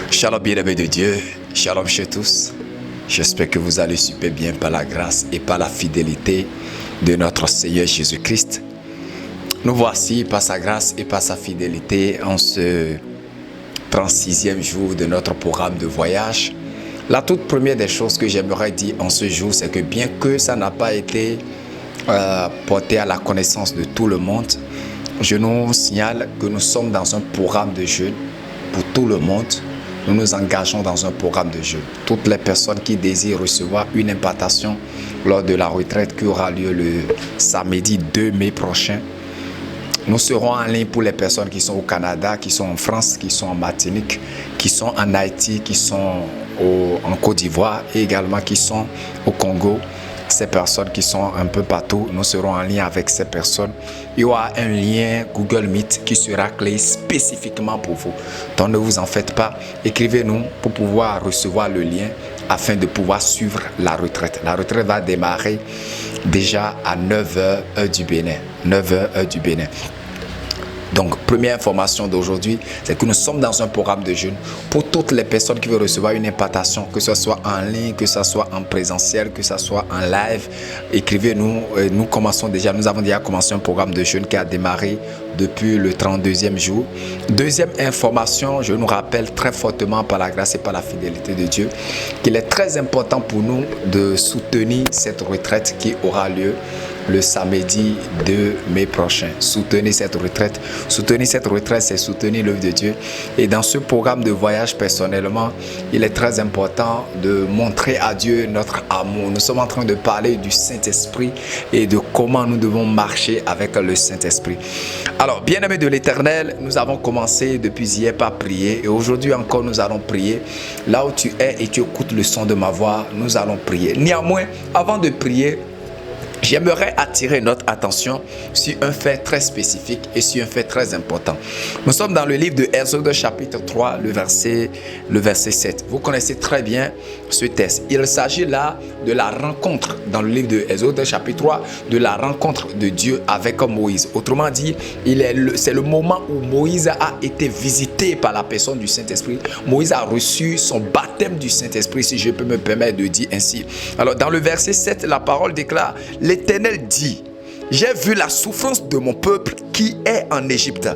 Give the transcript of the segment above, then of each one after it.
Shalom bien-aimés de Dieu, shalom chez tous. J'espère que vous allez super bien par la grâce et par la fidélité de notre Seigneur Jésus-Christ. Nous voici par sa grâce et par sa fidélité en ce 36e jour de notre programme de voyage. La toute première des choses que j'aimerais dire en ce jour, c'est que bien que ça n'a pas été porté à la connaissance de tout le monde, je nous signale que nous sommes dans un programme de jeûne pour tout le monde. Nous nous engageons dans un programme de jeûne. Toutes les personnes qui désirent recevoir une impartation lors de la retraite qui aura lieu le samedi 2 mai prochain. Nous serons en ligne pour les personnes qui sont au Canada, qui sont en France, qui sont en Martinique, qui sont en Haïti, qui sont en Côte d'Ivoire et également qui sont au Congo. Ces personnes qui sont un peu partout, nous serons en lien avec ces personnes. Il y aura un lien Google Meet qui sera créé spécifiquement pour vous. Donc ne vous en faites pas, écrivez-nous pour pouvoir recevoir le lien afin de pouvoir suivre la retraite. La retraite va démarrer déjà à 9h heure du Bénin. 9h heure du Bénin. Donc, première information d'aujourd'hui, c'est que nous sommes dans un programme de jeûne pour toutes les personnes qui veulent recevoir une impartation, que ce soit en ligne, que ce soit en présentiel, que ce soit en live. Écrivez-nous, nous avons déjà commencé un programme de jeûne qui a démarré depuis le 32e jour. Deuxième information, je nous rappelle très fortement par la grâce et par la fidélité de Dieu qu'il est très important pour nous de soutenir cette retraite qui aura lieu le samedi 2 mai prochain. Soutenez cette retraite. Soutenir cette retraite, c'est soutenir l'œuvre de Dieu. Et dans ce programme de voyage, personnellement, il est très important de montrer à Dieu notre amour. Nous sommes en train de parler du Saint-Esprit et de comment nous devons marcher avec le Saint-Esprit. Alors, bien-aimés de l'Éternel, nous avons commencé depuis hier par prier et aujourd'hui encore nous allons prier. Là où tu es et tu écoutes le son de ma voix, nous allons prier. Néanmoins, avant de prier, j'aimerais attirer notre attention sur un fait très spécifique et sur un fait très important. Nous sommes dans le livre de Exode chapitre 3, le verset 7. Vous connaissez très bien ce texte. Il s'agit là de la rencontre dans le livre de Exode chapitre 3, de la rencontre de Dieu avec Moïse. Autrement dit, c'est le moment où Moïse a été visité par la personne du Saint-Esprit. Moïse a reçu son baptême du Saint-Esprit, si je peux me permettre de dire ainsi. Alors dans le verset 7, la parole déclare: L'Éternel dit, j'ai vu la souffrance de mon peuple qui est en Égypte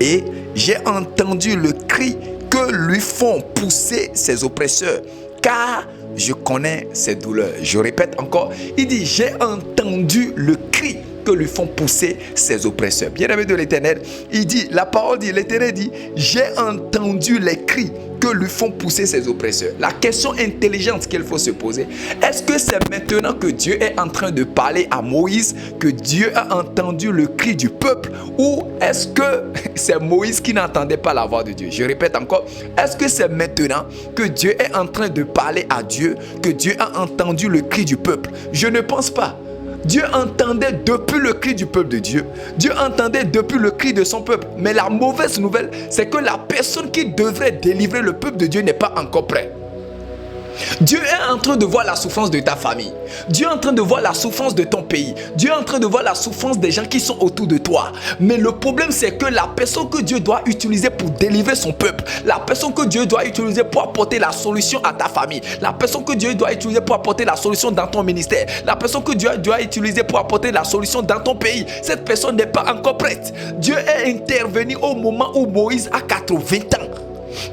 et j'ai entendu le cri que lui font pousser ses oppresseurs, car je connais ses douleurs. Je répète encore, il dit, j'ai entendu le cri que lui font pousser ses oppresseurs. Bien-aimé de l'Éternel, il dit, la parole dit, l'Éternel dit, j'ai entendu les cris que lui font pousser ses oppresseurs. La question intelligente qu'il faut se poser, est-ce que c'est maintenant que Dieu est en train de parler à Moïse que Dieu a entendu le cri du peuple, ou est-ce que c'est Moïse qui n'entendait pas la voix de Dieu? Je répète encore, est-ce que c'est maintenant que Dieu est en train de parler à Dieu que Dieu a entendu le cri du peuple? Je ne pense pas. Dieu entendait depuis le cri du peuple de Dieu. Dieu entendait depuis le cri de son peuple. Mais la mauvaise nouvelle, c'est que la personne qui devrait délivrer le peuple de Dieu n'est pas encore prête. Dieu est en train de voir la souffrance de ta famille. Dieu est en train de voir la souffrance de ton pays. Dieu est en train de voir la souffrance des gens qui sont autour de toi. Mais le problème, c'est que la personne que Dieu doit utiliser pour délivrer son peuple, la personne que Dieu doit utiliser pour apporter la solution à ta famille, la personne que Dieu doit utiliser pour apporter la solution dans ton ministère, la personne que Dieu doit utiliser pour apporter la solution dans ton pays, cette personne n'est pas encore prête. Dieu est intervenu au moment où Moïse a 80 ans.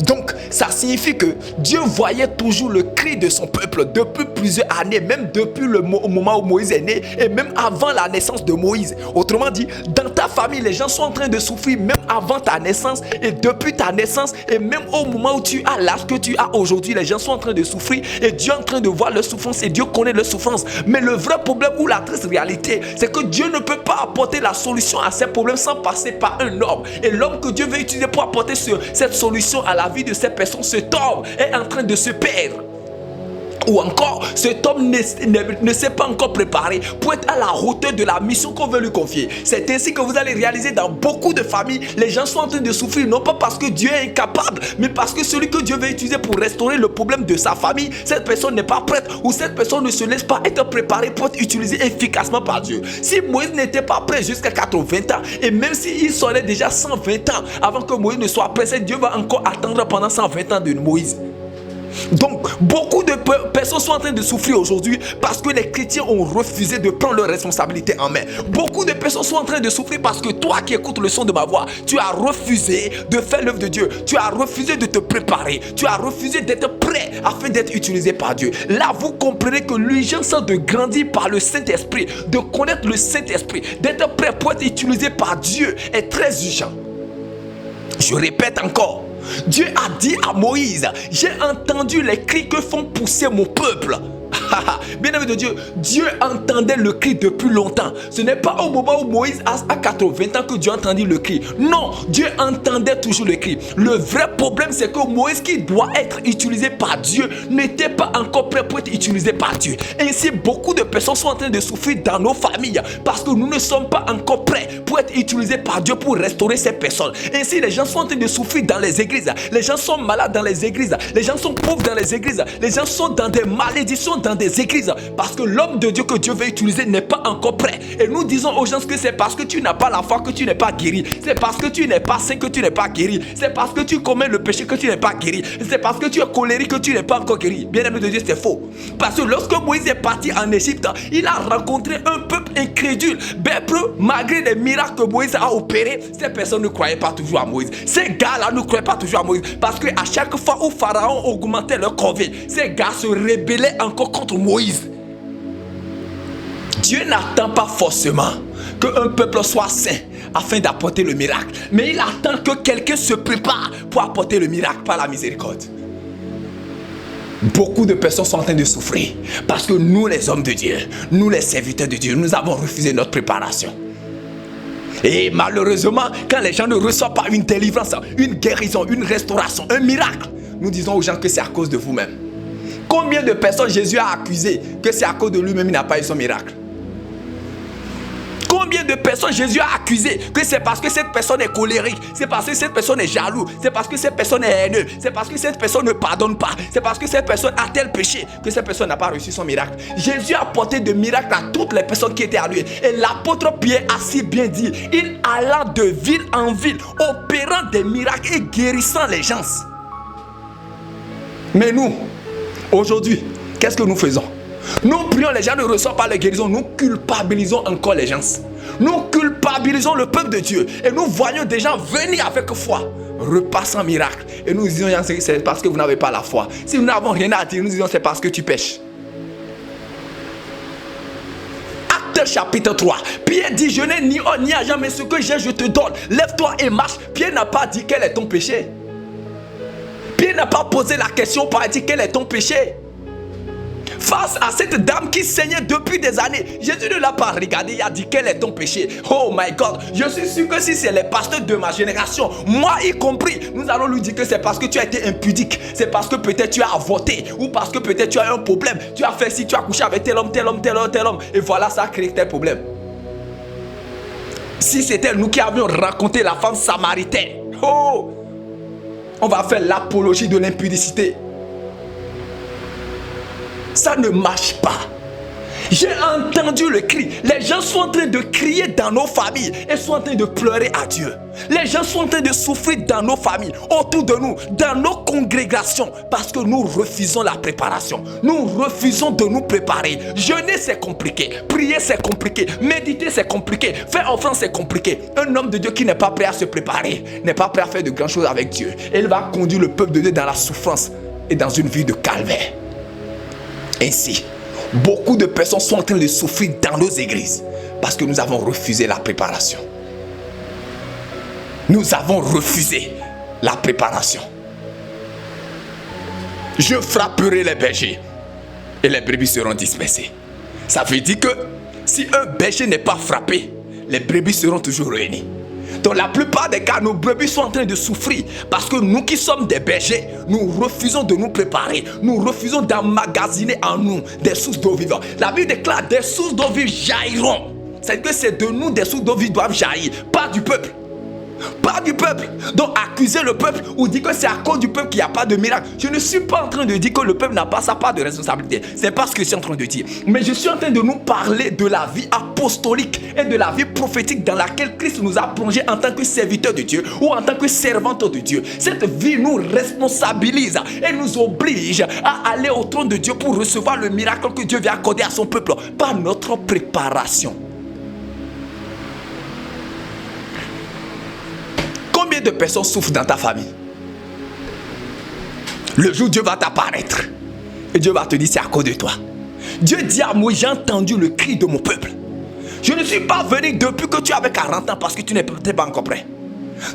Donc, ça signifie que Dieu voyait toujours le cri de son peuple depuis plusieurs années, même depuis le moment où Moïse est né et même avant la naissance de Moïse. Autrement dit, dans ta famille, les gens sont en train de souffrir même avant ta naissance et depuis ta naissance et même au moment où tu as l'âge que tu as aujourd'hui, les gens sont en train de souffrir et Dieu est en train de voir leur souffrance et Dieu connaît leur souffrance. Mais le vrai problème ou la triste réalité, c'est que Dieu ne peut pas apporter la solution à ces problèmes sans passer par un homme. Et l'homme que Dieu veut utiliser pour apporter cette solution à la vie de ces personnes, cet homme est en train de se perdre. Ou encore, cet homme ne s'est pas encore préparé pour être à la hauteur de la mission qu'on veut lui confier. C'est ainsi que vous allez réaliser dans beaucoup de familles, les gens sont en train de souffrir, non pas parce que Dieu est incapable, mais parce que celui que Dieu veut utiliser pour restaurer le problème de sa famille, cette personne n'est pas prête, ou cette personne ne se laisse pas être préparée pour être utilisée efficacement par Dieu. Si Moïse n'était pas prêt jusqu'à 80 ans, et même s'il serait déjà 120 ans avant que Moïse ne soit prêt, Dieu va encore attendre pendant 120 ans de Moïse. Donc, beaucoup de personnes sont en train de souffrir aujourd'hui parce que les chrétiens ont refusé de prendre leurs responsabilités en main. Beaucoup de personnes sont en train de souffrir parce que toi qui écoutes le son de ma voix, tu as refusé de faire l'œuvre de Dieu. Tu as refusé de te préparer. Tu as refusé d'être prêt afin d'être utilisé par Dieu. Là, vous comprenez que l'urgence de grandir par le Saint-Esprit, de connaître le Saint-Esprit, d'être prêt pour être utilisé par Dieu est très urgent. Je répète encore. Dieu a dit à Moïse, j'ai entendu les cris que font pousser mon peuple. Bien-aimé de Dieu, Dieu entendait le cri depuis longtemps. Ce n'est pas au moment où Moïse a 80 ans que Dieu entendit le cri. Non, Dieu entendait toujours le cri. Le vrai problème, c'est que Moïse, qui doit être utilisé par Dieu, n'était pas encore prêt pour être utilisé par Dieu. Ainsi, beaucoup de personnes sont en train de souffrir dans nos familles parce que nous ne sommes pas encore prêts pour être utilisés par Dieu pour restaurer ces personnes. Ainsi, les gens sont en train de souffrir dans les églises. Les gens sont malades dans les églises. Les gens sont pauvres dans les églises. Les gens sont dans des malédictions dans des églises parce que l'homme de Dieu que Dieu veut utiliser n'est pas encore prêt. Et nous disons aux gens que c'est parce que tu n'as pas la foi que tu n'es pas guéri. C'est parce que tu n'es pas saint que tu n'es pas guéri. C'est parce que tu commets le péché que tu n'es pas guéri. C'est parce que tu es colérique que tu n'es pas encore guéri. Bien aimé de Dieu, c'est faux. Parce que lorsque Moïse est parti en Égypte, il a rencontré un peuple incrédule. Malgré les miracles que Moïse a opérés, ces personnes ne croyaient pas toujours à Moïse. Ces gars-là ne croyaient pas toujours à Moïse parce qu'à chaque fois où Pharaon augmentait leur corvée, ces gars se rebellaient encore contre Moïse. Dieu n'attend pas forcément qu'un peuple soit saint afin d'apporter le miracle, mais il attend que quelqu'un se prépare pour apporter le miracle par la miséricorde. Beaucoup de personnes sont en train de souffrir parce que nous, les hommes de Dieu, nous les serviteurs de Dieu, nous avons refusé notre préparation. Et malheureusement, quand les gens ne reçoivent pas une délivrance, une guérison, une restauration, un miracle, nous disons aux gens que c'est à cause de vous-même. Combien de personnes Jésus a accusé que c'est à cause de lui-même il n'a pas eu son miracle? Combien de personnes Jésus a accusé que c'est parce que cette personne est colérique, c'est parce que cette personne est jaloux, c'est parce que cette personne est haineuse, c'est parce que cette personne ne pardonne pas, c'est parce que cette personne a tel péché que cette personne n'a pas reçu son miracle. Jésus a apporté de miracles à toutes les personnes qui étaient à lui. Et l'apôtre Pierre a si bien dit, il alla de ville en ville, opérant des miracles et guérissant les gens. Mais nous, aujourd'hui, qu'est-ce que nous faisons? Nous prions, les gens ne reçoivent pas la guérison. Nous culpabilisons encore les gens. Nous culpabilisons le peuple de Dieu. Et nous voyons des gens venir avec foi, repassant miracle. Et nous disons, c'est parce que vous n'avez pas la foi. Si nous n'avons rien à dire, nous disons, c'est parce que tu pêches. Actes chapitre 3. Pierre dit, je n'ai ni or ni argent, mais ce que j'ai, je te donne. Lève-toi et marche. Pierre n'a pas dit quel est ton péché. Pierre n'a pas posé la question pour dire quel est ton péché. Face à cette dame qui saignait depuis des années, Jésus ne l'a pas regardé, il a dit quel est ton péché. Oh my God, je suis sûr que si c'est les pasteurs de ma génération, moi y compris, nous allons lui dire que c'est parce que tu as été impudique, c'est parce que peut-être tu as avorté, ou parce que peut-être tu as un problème, tu as fait si tu as couché avec tel homme, et voilà, ça a créé tel problème. Si c'était nous qui avions raconté la femme samaritaine, oh, on va faire l'apologie de l'impudicité. Ça ne marche pas. J'ai entendu le cri. Les gens sont en train de crier dans nos familles et sont en train de pleurer à Dieu. Les gens sont en train de souffrir dans nos familles, autour de nous, dans nos congrégations, parce que nous refusons la préparation. Nous refusons de nous préparer. Jeûner, c'est compliqué. Prier, c'est compliqué. Méditer, c'est compliqué. Faire offrande, c'est compliqué. Un homme de Dieu qui n'est pas prêt à se préparer, n'est pas prêt à faire de grandes choses avec Dieu. Et il va conduire le peuple de Dieu dans la souffrance et dans une vie de calvaire. Ainsi, beaucoup de personnes sont en train de souffrir dans nos églises parce que nous avons refusé la préparation. Nous avons refusé la préparation. Je frapperai les bergers et les brebis seront dispersées. Ça veut dire que si un berger n'est pas frappé, les brebis seront toujours réunies. Dans la plupart des cas, nos brebis sont en train de souffrir parce que nous qui sommes des bergers, nous refusons de nous préparer. Nous refusons d'emmagasiner en nous des sources d'eau vivantes. La Bible déclare des sources d'eau vive jailliront. C'est-à-dire que c'est de nous des sources d'eau vive doivent jaillir, pas du peuple. Pas du peuple. Donc accuser le peuple ou dire que c'est à cause du peuple qu'il n'y a pas de miracle. Je ne suis pas en train de dire que le peuple n'a pas sa part de responsabilité. C'est pas ce que je suis en train de dire. Mais je suis en train de nous parler de la vie apostolique et de la vie prophétique dans laquelle Christ nous a plongé en tant que serviteur de Dieu ou en tant que servante de Dieu. Cette vie nous responsabilise et nous oblige à aller au trône de Dieu pour recevoir le miracle que Dieu vient accorder à son peuple par notre préparation. Combien de personnes souffrent dans ta famille? Le jour où Dieu va t'apparaître et Dieu va te dire c'est à cause de toi. Dieu dit à moi, j'ai entendu le cri de mon peuple. Je ne suis pas venu depuis que tu avais 40 ans parce que tu n'es peut-être pas encore prêt.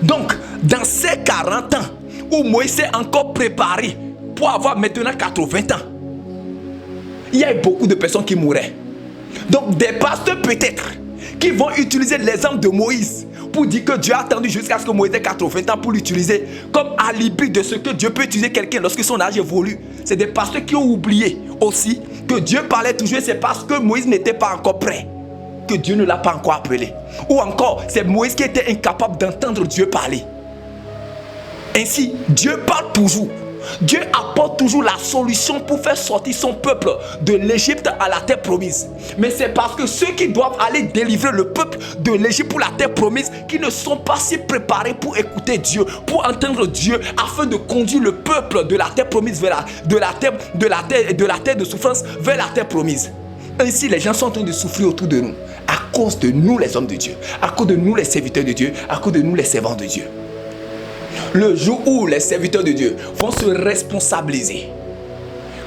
Donc, dans ces 40 ans où Moïse s'est encore préparé pour avoir maintenant 80 ans, il y a eu beaucoup de personnes qui mouraient. Donc, des pasteurs peut-être qui vont utiliser l'exemple de Moïse pour dire que Dieu a attendu jusqu'à ce que Moïse ait 80 ans pour l'utiliser comme alibi de ce que Dieu peut utiliser quelqu'un lorsque son âge évolue. C'est des pasteurs qui ont oublié aussi que Dieu parlait toujours, c'est parce que Moïse n'était pas encore prêt que Dieu ne l'a pas encore appelé. Ou encore, c'est Moïse qui était incapable d'entendre Dieu parler. Ainsi, Dieu parle toujours. Dieu apporte toujours la solution pour faire sortir son peuple de l'Égypte à la terre promise. Mais c'est parce que ceux qui doivent aller délivrer le peuple de l'Égypte pour la terre promise, qui ne sont pas si préparés pour écouter Dieu, pour entendre Dieu, afin de conduire le peuple de la terre promise vers la terre de souffrance vers la terre promise. Ainsi, les gens sont en train de souffrir autour de nous à cause de nous les hommes de Dieu, à cause de nous les serviteurs de Dieu, à cause de nous les servants de Dieu. Le jour où les serviteurs de Dieu vont se responsabiliser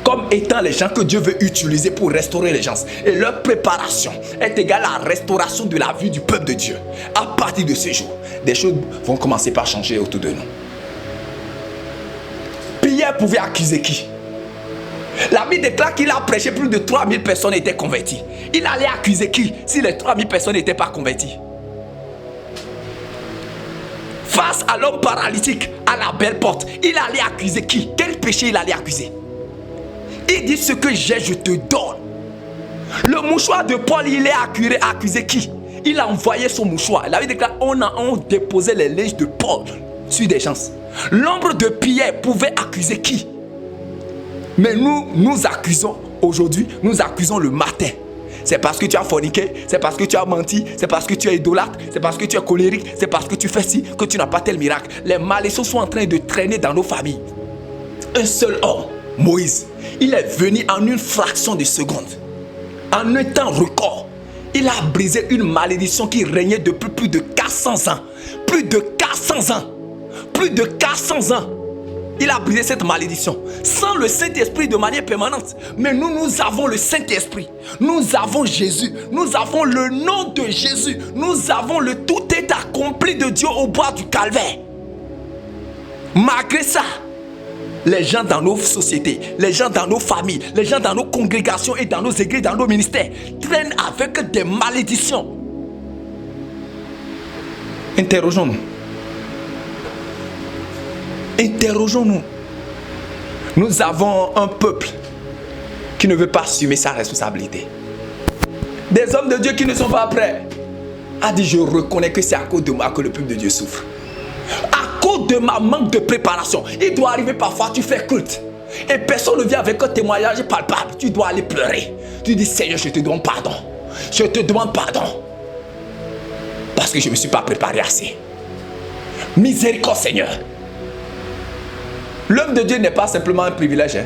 comme étant les gens que Dieu veut utiliser pour restaurer les gens, et leur préparation est égale à la restauration de la vie du peuple de Dieu, à partir de ce jour, des choses vont commencer par changer autour de nous. Pierre pouvait accuser qui? La Bible déclare qu'il a prêché, plus de 3000 personnes étaient converties. Il allait accuser qui si les 3000 personnes n'étaient pas converties? Face à l'homme paralytique à la belle porte, il allait accuser qui? Quel péché il allait accuser? Il dit ce que j'ai, je te donne. Le mouchoir de Paul, il est accusé qui? Il a envoyé son mouchoir. La Bible déclare on déposait les linges de Paul sur des gens. L'ombre de Pierre pouvait accuser qui? Mais nous accusons aujourd'hui, nous accusons le matin. C'est parce que tu as forniqué, c'est parce que tu as menti, c'est parce que tu es idolâtre, c'est parce que tu es colérique, c'est parce que tu fais ci, que tu n'as pas tel miracle. Les malédictions sont en train de traîner dans nos familles. Un seul homme, Moïse, il est venu en une fraction de seconde. En un temps record, il a brisé une malédiction qui régnait depuis plus de 400 ans. Plus de 400 ans. Plus de 400 ans. Il a brisé cette malédiction sans le Saint-Esprit de manière permanente. Mais nous avons le Saint-Esprit. Nous avons Jésus. Nous avons le nom de Jésus. Nous avons le tout est accompli de Dieu au bois du calvaire. Malgré ça, les gens dans nos sociétés, les gens dans nos familles, les gens dans nos congrégations et dans nos églises, dans nos ministères, traînent avec des malédictions. Interrogeons-nous. Interrogeons-nous. Nous avons un peuple qui ne veut pas assumer sa responsabilité. Des hommes de Dieu qui ne sont pas prêts. A dit, je reconnais que c'est à cause de moi que le peuple de Dieu souffre. À cause de ma manque de préparation. Il doit arriver parfois, tu fais culte. Et personne ne vient avec un témoignage palpable. Tu dois aller pleurer. Tu dis, Seigneur, je te demande pardon. Je te demande pardon. Parce que je ne me suis pas préparé assez. Miséricorde, Seigneur. L'œuvre de Dieu n'est pas simplement un privilège.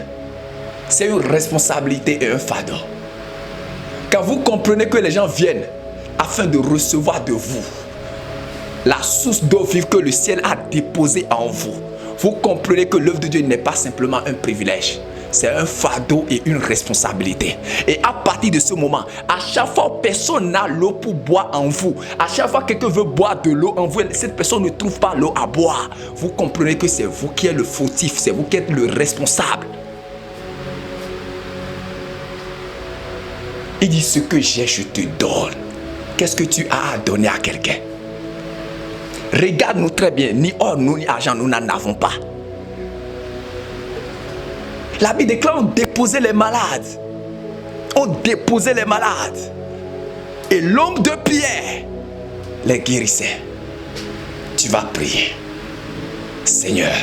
C'est une responsabilité et un fardeau. Quand vous comprenez que les gens viennent afin de recevoir de vous la source d'eau vive que le ciel a déposée en vous, vous comprenez que l'œuvre de Dieu n'est pas simplement un privilège. C'est un fardeau et une responsabilité. Et à partir de ce moment, à chaque fois personne n'a l'eau pour boire en vous, à chaque fois quelqu'un veut boire de l'eau en vous, cette personne ne trouve pas l'eau à boire. Vous comprenez que c'est vous qui êtes le fautif, c'est vous qui êtes le responsable. Il dit ce que j'ai, je te donne. Qu'est-ce que tu as à donner à quelqu'un? Regarde-nous très bien, ni or, ni argent, nous n'en avons pas. La Bible déclare, on déposait les malades. On déposait les malades. Et l'homme de Pierre les guérissait. Tu vas prier. Seigneur,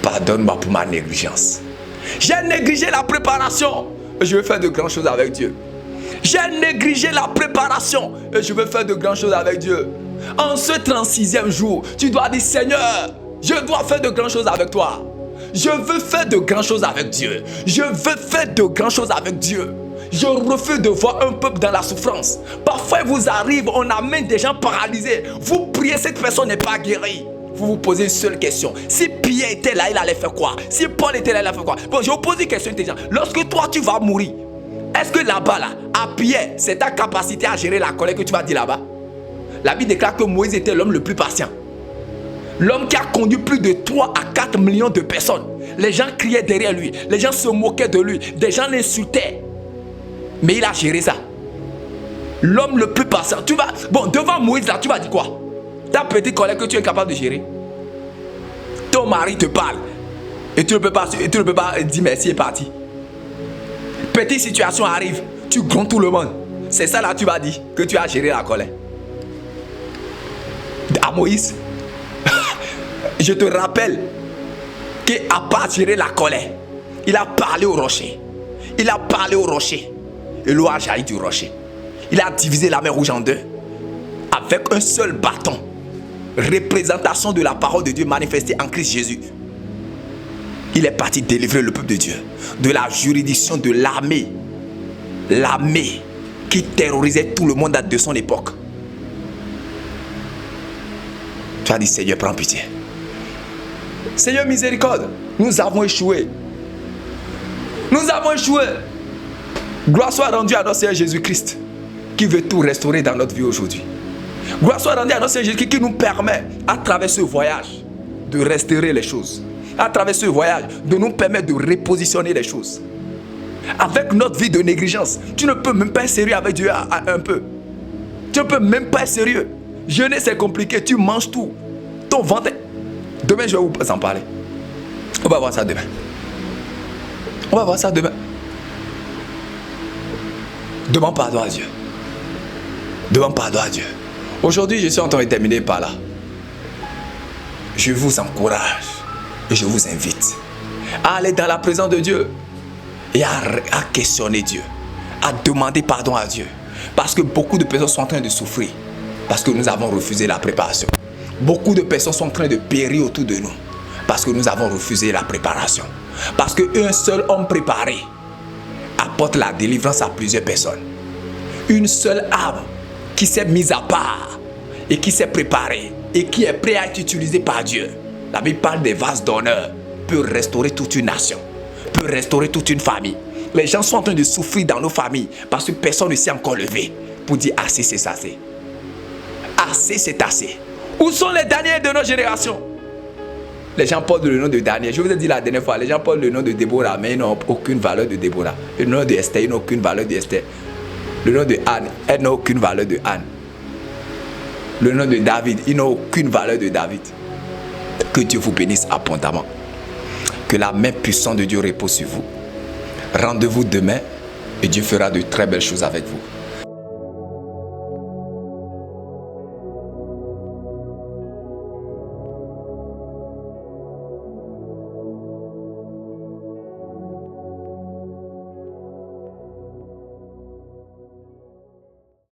pardonne-moi pour ma négligence. J'ai négligé la préparation et je vais faire de grandes choses avec Dieu. J'ai négligé la préparation et je vais faire de grandes choses avec Dieu. En ce 36e jour, tu dois dire, Seigneur, je dois faire de grandes choses avec toi. Je veux faire de grandes choses avec Dieu. Je veux faire de grandes choses avec Dieu. Je refuse de voir un peuple dans la souffrance. Parfois, il vous arrive, on amène des gens paralysés. Vous priez, cette personne n'est pas guérie. Vous vous posez une seule question. Si Pierre était là, il allait faire quoi? Si Paul était là, il allait faire quoi? Bon, je vous pose une question intelligente. Lorsque toi, tu vas mourir, est-ce que là-bas, là, à Pierre, c'est ta capacité à gérer la colère que tu vas dire là-bas? La Bible déclare que Moïse était l'homme le plus patient. L'homme qui a conduit plus de 3 à 4 millions de personnes. Les gens criaient derrière lui. Les gens se moquaient de lui. Des gens l'insultaient. Mais il a géré ça. L'homme le plus patient. Tu vas, bon, devant Moïse, là, tu vas dire quoi? Ta petite colère que tu es capable de gérer. Ton mari te parle. Et tu ne peux pas dire merci et parti. Petite situation arrive. Tu grondes tout le monde. C'est ça là tu vas dire que tu as géré la colère. À Moïse, je te rappelle qu'à part gérer la colère, il a parlé au rocher. Il a parlé au rocher. Et l'eau a jailli du rocher. Il a divisé la mer Rouge en deux avec un seul bâton. Représentation de la parole de Dieu manifestée en Christ Jésus. Il est parti délivrer le peuple de Dieu de la juridiction de l'armée. L'armée qui terrorisait tout le monde de son époque. Tu as dit, Seigneur, prends pitié. Seigneur, miséricorde, nous avons échoué. Nous avons échoué. Gloire soit rendue à notre Seigneur Jésus-Christ qui veut tout restaurer dans notre vie aujourd'hui. Gloire soit rendue à notre Seigneur Jésus-Christ qui nous permet, à travers ce voyage, de restaurer les choses. À travers ce voyage, de nous permettre de repositionner les choses. Avec notre vie de négligence, tu ne peux même pas être sérieux avec Dieu un peu. Tu ne peux même pas être sérieux. Jeûner, c'est compliqué, tu manges tout. Ton ventre. Demain, je vais vous en parler. On va voir ça demain. On va voir ça demain. Demande pardon à Dieu. Demande pardon à Dieu. Aujourd'hui, je suis en train de terminer par là. Je vous encourage et je vous invite à aller dans la présence de Dieu et à questionner Dieu, à demander pardon à Dieu. Parce que beaucoup de personnes sont en train de souffrir parce que nous avons refusé la préparation. Beaucoup de personnes sont en train de périr autour de nous parce que nous avons refusé la préparation. Parce qu'un seul homme préparé apporte la délivrance à plusieurs personnes. Une seule âme qui s'est mise à part et qui s'est préparée et qui est prêt à être utilisée par Dieu. La Bible parle des vases d'honneur, peut restaurer toute une nation, peut restaurer toute une famille. Les gens sont en train de souffrir dans nos familles parce que personne ne s'est encore levé pour dire assez, c'est assez. Assez, c'est assez. Où sont les derniers de notre génération? Les gens portent le nom de Daniel. Je vous ai dit la dernière fois, les gens portent le nom de Déborah, mais ils n'ont aucune valeur de Déborah. Le nom de Esther, ils n'ont aucune valeur d'Esther. Le nom de Anne, elle n'a aucune valeur de Anne. Le nom de David, il n'a aucune valeur de David. Que Dieu vous bénisse abondamment. Que la main puissante de Dieu repose sur vous. Rendez-vous demain et Dieu fera de très belles choses avec vous.